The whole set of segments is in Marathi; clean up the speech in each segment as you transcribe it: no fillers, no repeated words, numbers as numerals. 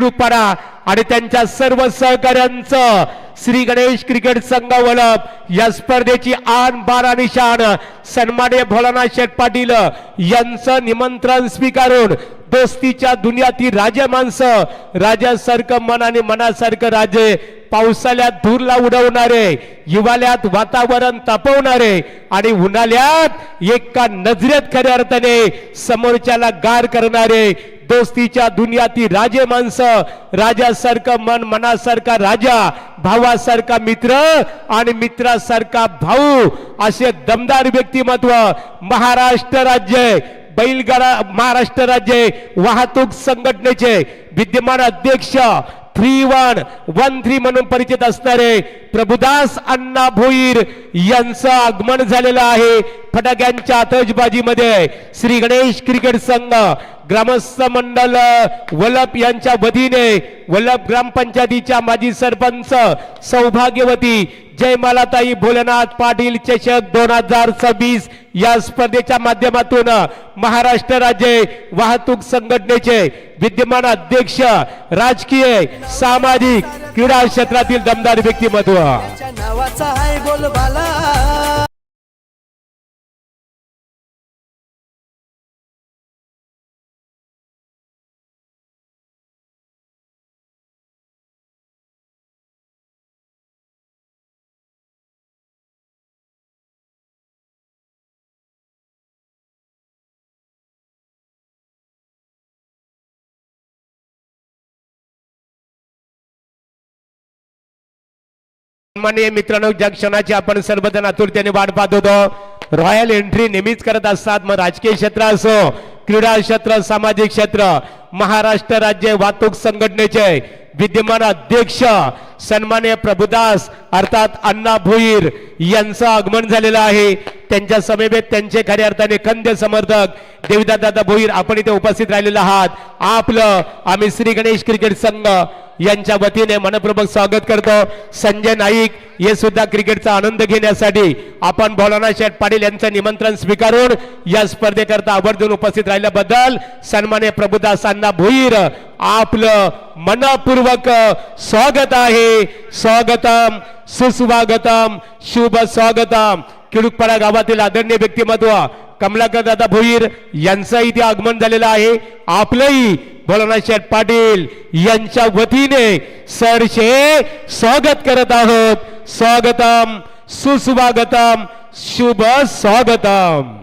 रूपारा आणि त्यांच्या सर्व सहकाऱ्यांचं श्री गणेश क्रिकेट संघ वलप या स्पर्धेची आन बार आणि शान सन्माननीय भोलानाथ शेठ पाटील यांचं निमंत्रण स्वीकारून दोस्तीच्या दुनियातील राजा माणसं राजासारखं मन आणि मनासारखं राजे पावसाळ्यात धूरला उडवणारे हिवाळ्यात वातावरण तापवणारे आणि उन्हाळ्यात एका नजरेत खऱ्या अर्थाने समोरच्याला गार करणारे दोस्तीच्या दुनियातील राजे माणसं राजासारखं मन मनासारखा राजा भावासारखा मित्र आणि मित्रासारखा भाऊ असे दमदार व्यक्तिमत्व महाराष्ट्र राज्य बैलगाडा महाराष्ट्र राज्य वाहतूक संघटनेचे विद्यमान अध्यक्ष 3113 म्हणून परिचित असणारे प्रभुदास अण्णा भोईर यांचं आगमन झालेलं आहे। फटाक्यांच्या आतषबाजीमध्ये श्री गणेश क्रिकेट संघ ग्रामस्थ मंडळ वलप यांच्या वतीने वलप ग्रामपंचायतीच्या माजी सरपंच सौभाग्यवती जय मालाताई भोलेनाथ पाटील चषक 2026 या स्पर्धेच्या माध्यमातून महाराष्ट्र राज्य वाहतूक संघटनेचे विद्यमान अध्यक्ष राजकीय सामाजिक क्रीडा क्षेत्रातील दमदार व्यक्तिमत्व माननीय मित्रांनो, ज्या क्षणाची आपण सर्वजण आतुरतेने वाट पाहत होतो रॉयल एंट्री नेहमीच करत असतात। मग राजकीय क्षेत्र असो क्रीडा क्षेत्र सामाजिक क्षेत्र महाराष्ट्र राज्य वाहतूक संघटनेचे विद्यमान अध्यक्ष सन्माननीय प्रभुदास अर्थात अण्णा भोईर यांचं आगमन झालेलं आहे। त्यांच्या समवेत त्यांचे खऱ्या अर्थाने खंद्य समर्थक देवदादा भोईर आपण इथे उपस्थित राहिलेले आहात। आपलं आम्ही श्री गणेश क्रिकेट संघ यांच्या वतीने मनपूर्वक स्वागत करतो। संजय नाईक हे सुद्धा क्रिकेटचा आनंद घेण्यासाठी आपण भोलानाथ शेठ पाटील यांचं निमंत्रण स्वीकारून या स्पर्धेकरता आवर्जून उपस्थित राहिल्याबद्दल सन्माननीय प्रभुदास अण्णा भोईर आपलं मनपूर्वक स्वागत आहे। स्वागतम सुस्वागतम शुभ स्वागतम। किडुकपाडा गावातील आदरणीय व्यक्तिमत्व कमलाकर दादा भोईर यांचं इथे आगमन झालेलं आहे। आपलंही भोलानाथ शेठ पाटील यांच्या वतीने सरसे स्वागत करत आहोत। स्वागतम सुस्वागतम शुभ स्वागतम।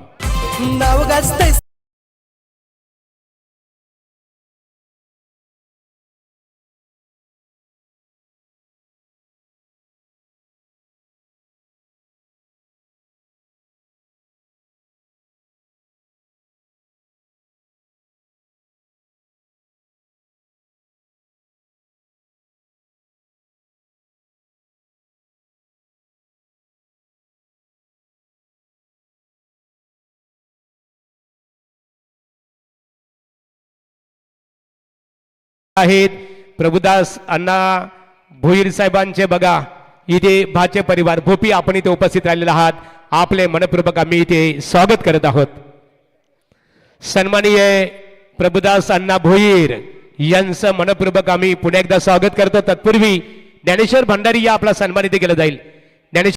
आहेत प्रभुदास अण्णा भोईर साहेबांचे बघा इथे भाचे परिवार भोपी आपण इथे उपस्थित राहिलेले आहात। आपले मनपूर्वक आम्ही इथे स्वागत करत आहोत। सन्माननीय प्रभुदास अण्णा भोईर यांचं मनपूर्वक आम्ही पुन्हा एकदा स्वागत करतो। तत्पूर्वी ज्ञानेश्वर भंडारी या आपला सन्मान इथे केला जाईल। ज्ञानेश्वर